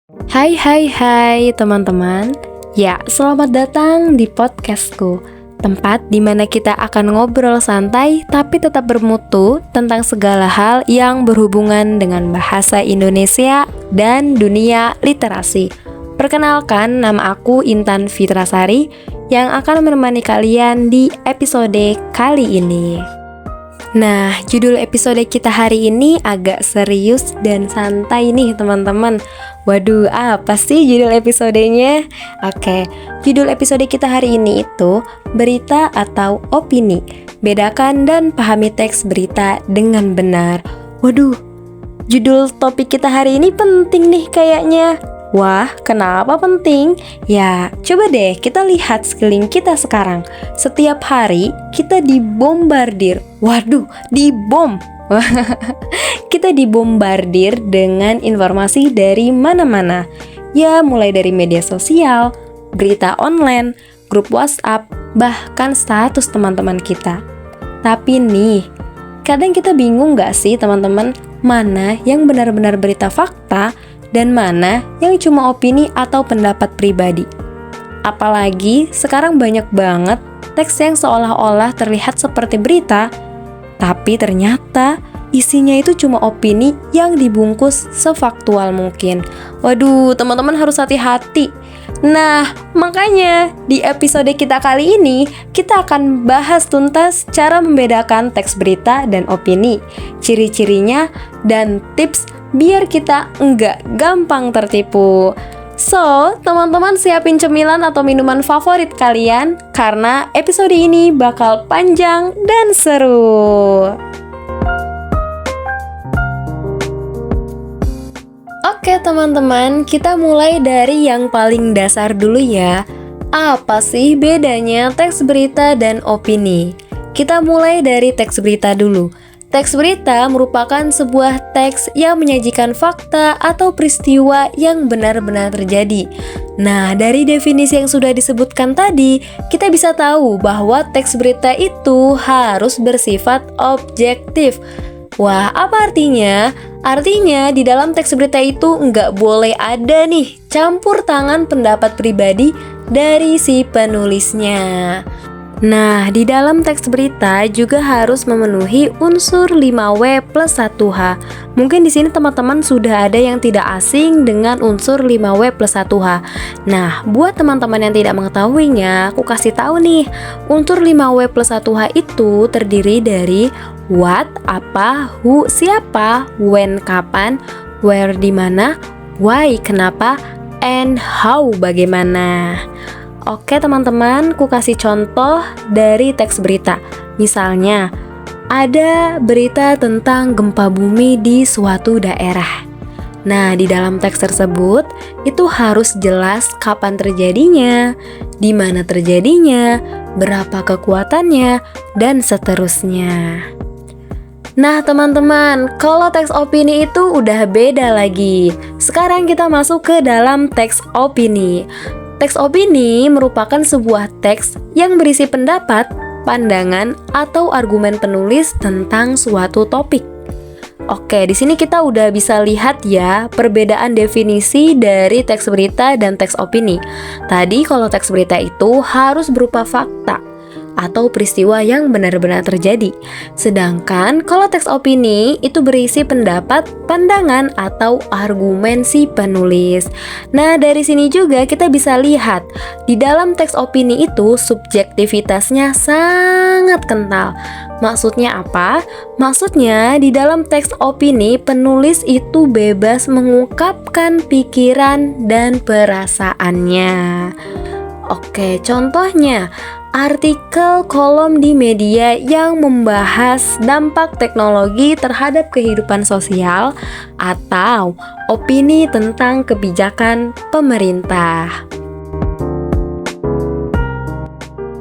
Hai teman-teman. Ya, selamat datang di podcastku, tempat di mana kita akan ngobrol santai tapi tetap bermutu tentang segala hal yang berhubungan dengan bahasa Indonesia dan dunia literasi. Perkenalkan, nama aku Intan Fitrasari yang akan menemani kalian di episode kali ini. Nah, judul episode kita hari ini agak serius dan santai nih teman-teman. Waduh, apa sih judul episodenya? Oke, judul episode kita hari ini itu berita atau opini. Bedakan dan pahami teks berita dengan benar. Waduh, judul topik kita hari ini penting nih kayaknya. Wah, kenapa penting? Ya, coba deh kita lihat sekeliling kita sekarang. Setiap hari kita dibombardir. Waduh, dibom. Kita dibombardir dengan informasi dari mana-mana. Ya, mulai dari media sosial, berita online, grup WhatsApp, bahkan status teman-teman kita. Tapi nih, kadang kita bingung gak sih teman-teman, mana yang benar-benar berita fakta dan mana yang cuma opini atau pendapat pribadi. Apalagi sekarang banyak banget teks yang seolah-olah terlihat seperti berita, tapi ternyata isinya itu cuma opini yang dibungkus sefaktual mungkin. Waduh, teman-teman harus hati-hati. Nah, makanya di episode kita kali ini kita akan bahas tuntas cara membedakan teks berita dan opini, ciri-cirinya, dan tips biar kita enggak gampang tertipu. So, teman-teman siapin cemilan atau minuman favorit kalian karena episode ini bakal panjang dan seru. Oke teman-teman, kita mulai dari yang paling dasar dulu ya. Apa sih bedanya teks berita dan opini? Kita mulai dari teks berita dulu. Teks berita merupakan sebuah teks yang menyajikan fakta atau peristiwa yang benar-benar terjadi. Nah, dari definisi yang sudah disebutkan tadi, kita bisa tahu bahwa teks berita itu harus bersifat objektif. Wah, apa artinya? Artinya di dalam teks berita itu nggak boleh ada nih campur tangan pendapat pribadi dari si penulisnya. Nah, di dalam teks berita juga harus memenuhi unsur 5W plus 1H. Mungkin di sini teman-teman sudah ada yang tidak asing dengan unsur 5W plus 1H. Nah, buat teman-teman yang tidak mengetahuinya, aku kasih tahu nih. Unsur 5W plus 1H itu terdiri dari what, apa, who, siapa, when, kapan, where, di mana, why, kenapa, and how, bagaimana. Oke teman-teman, ku kasih contoh dari teks berita. Misalnya, ada berita tentang gempa bumi di suatu daerah. Nah, di dalam teks tersebut, itu harus jelas kapan terjadinya, di mana terjadinya, berapa kekuatannya, dan seterusnya. Nah teman-teman, kalau teks opini itu udah beda lagi. Sekarang kita masuk ke dalam teks opini. Teks opini merupakan sebuah teks yang berisi pendapat, pandangan, atau argumen penulis tentang suatu topik. Oke, di sini kita udah bisa lihat ya perbedaan definisi dari teks berita dan teks opini. Tadi kalau teks berita itu harus berupa fakta atau peristiwa yang benar-benar terjadi. Sedangkan kalau teks opini itu berisi pendapat, pandangan, atau argumen si penulis. Nah, dari sini juga kita bisa lihat di dalam teks opini itu subjektivitasnya sangat kental. Maksudnya apa? Maksudnya di dalam teks opini penulis itu bebas mengungkapkan pikiran dan perasaannya. Oke, contohnya artikel kolom di media yang membahas dampak teknologi terhadap kehidupan sosial atau opini tentang kebijakan pemerintah.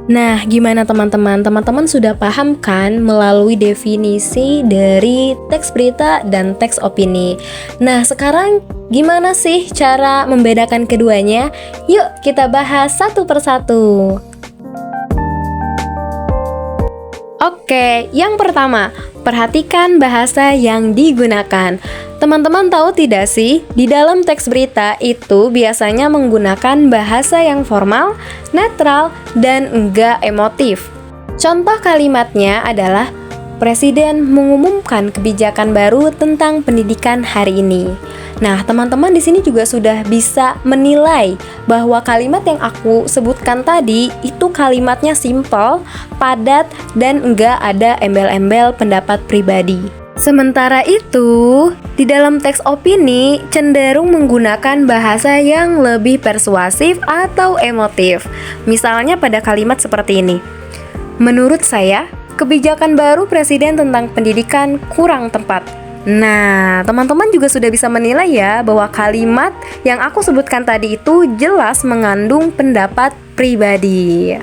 Nah, gimana teman-teman? Teman-teman sudah paham kan melalui definisi dari teks berita dan teks opini? Nah, sekarang gimana sih cara membedakan keduanya? Yuk kita bahas satu persatu. Oke, yang pertama, perhatikan bahasa yang digunakan. Teman-teman tahu tidak sih, di dalam teks berita itu biasanya menggunakan bahasa yang formal, netral, dan enggak emotif. Contoh kalimatnya adalah Presiden mengumumkan kebijakan baru tentang pendidikan hari ini. Nah, teman-teman di sini juga sudah bisa menilai bahwa kalimat yang aku sebutkan tadi itu kalimatnya simple, padat, dan enggak ada embel-embel pendapat pribadi. Sementara itu, di dalam teks opini cenderung menggunakan bahasa yang lebih persuasif atau emotif. Misalnya pada kalimat seperti ini. Menurut saya, kebijakan baru Presiden tentang pendidikan kurang tepat. Nah, teman-teman juga sudah bisa menilai ya bahwa kalimat yang aku sebutkan tadi itu jelas mengandung pendapat pribadi.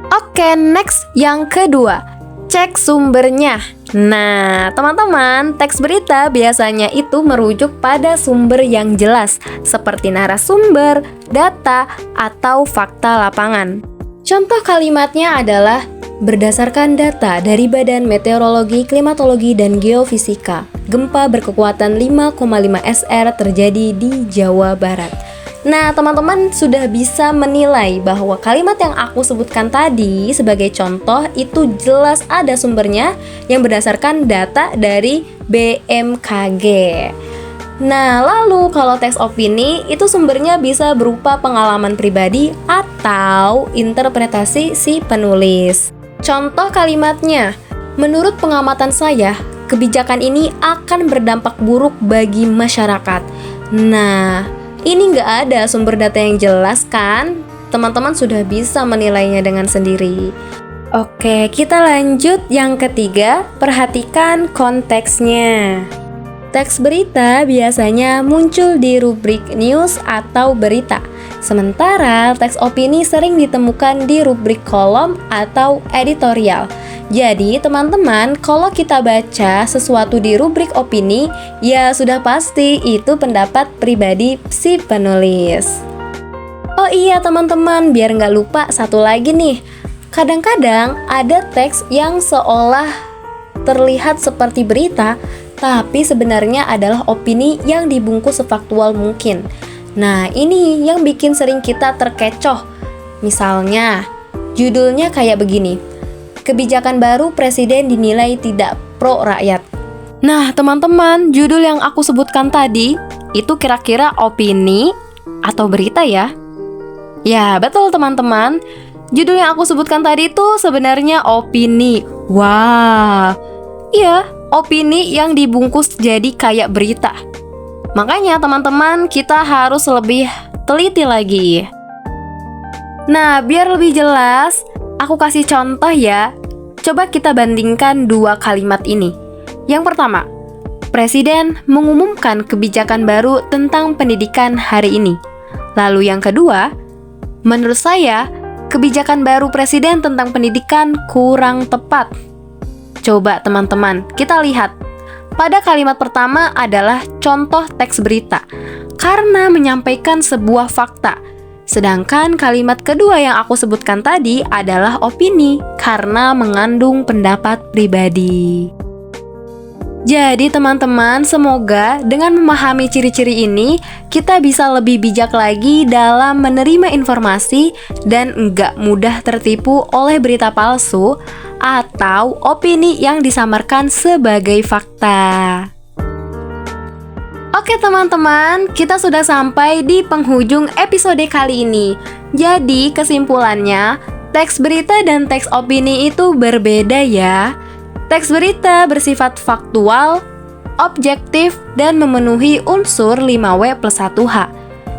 Oke, next yang kedua, cek sumbernya. Nah, teman-teman, teks berita biasanya itu merujuk pada sumber yang jelas, seperti narasumber, data, atau fakta lapangan. Contoh kalimatnya adalah berdasarkan data dari Badan Meteorologi, Klimatologi, dan Geofisika, gempa berkekuatan 5,5 SR terjadi di Jawa Barat. Nah, teman-teman sudah bisa menilai bahwa kalimat yang aku sebutkan tadi sebagai contoh itu jelas ada sumbernya yang berdasarkan data dari BMKG. Nah, lalu kalau teks opini itu sumbernya bisa berupa pengalaman pribadi atau interpretasi si penulis. Contoh kalimatnya, menurut pengamatan saya, kebijakan ini akan berdampak buruk bagi masyarakat. Nah, ini nggak ada sumber data yang jelas kan? Teman-teman sudah bisa menilainya dengan sendiri. Oke, kita lanjut yang ketiga, perhatikan konteksnya. Teks berita biasanya muncul di rubrik news atau berita. Sementara teks opini sering ditemukan di rubrik kolom atau editorial. Jadi teman-teman, kalau kita baca sesuatu di rubrik opini, ya sudah pasti itu pendapat pribadi si penulis. Oh iya teman-teman, biar nggak lupa satu lagi nih. Kadang-kadang ada teks yang seolah terlihat seperti berita, tapi sebenarnya adalah opini yang dibungkus sefaktual mungkin. Nah, ini yang bikin sering kita terkecoh. Misalnya, judulnya kayak begini. Kebijakan baru Presiden dinilai tidak pro rakyat. Nah, teman-teman, judul yang aku sebutkan tadi, itu kira-kira opini atau berita ya? Ya, betul teman-teman. Judul yang aku sebutkan tadi itu sebenarnya opini. Wah, iya, opini yang dibungkus jadi kayak berita. Makanya teman-teman, kita harus lebih teliti lagi. Nah, biar lebih jelas, aku kasih contoh ya. Coba kita bandingkan dua kalimat ini. Yang pertama, Presiden mengumumkan kebijakan baru tentang pendidikan hari ini. Lalu yang kedua, menurut saya, kebijakan baru Presiden tentang pendidikan kurang tepat. Coba teman-teman, kita lihat. Pada kalimat pertama adalah contoh teks berita, karena menyampaikan sebuah fakta. Sedangkan kalimat kedua yang aku sebutkan tadi adalah opini, karena mengandung pendapat pribadi. Jadi teman-teman, semoga dengan memahami ciri-ciri ini, kita bisa lebih bijak lagi dalam menerima informasi dan enggak mudah tertipu oleh berita palsu atau opini yang disamarkan sebagai fakta. Oke teman-teman, kita sudah sampai di penghujung episode kali ini. Jadi kesimpulannya, teks berita dan teks opini itu berbeda ya. Teks berita bersifat faktual, objektif, dan memenuhi unsur 5W+1H.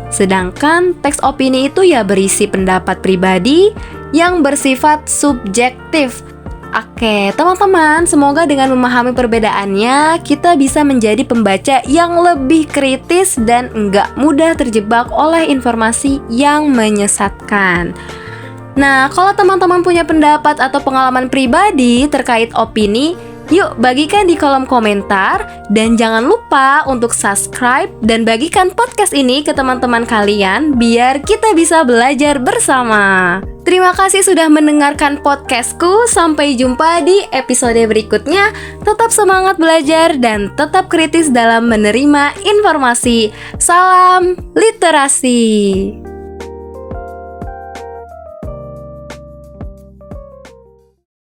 Sedangkan teks opini itu ya berisi pendapat pribadi yang bersifat subjektif. Oke, teman-teman, semoga dengan memahami perbedaannya, kita bisa menjadi pembaca yang lebih kritis dan enggak mudah terjebak oleh informasi yang menyesatkan. Nah, kalau teman-teman punya pendapat atau pengalaman pribadi terkait opini, Yuk bagikan di kolom komentar, dan jangan lupa untuk subscribe dan bagikan podcast ini ke teman-teman kalian biar kita bisa belajar bersama. Terima kasih sudah mendengarkan podcastku. Sampai jumpa di episode berikutnya. Tetap semangat belajar dan tetap kritis dalam menerima informasi. Salam literasi.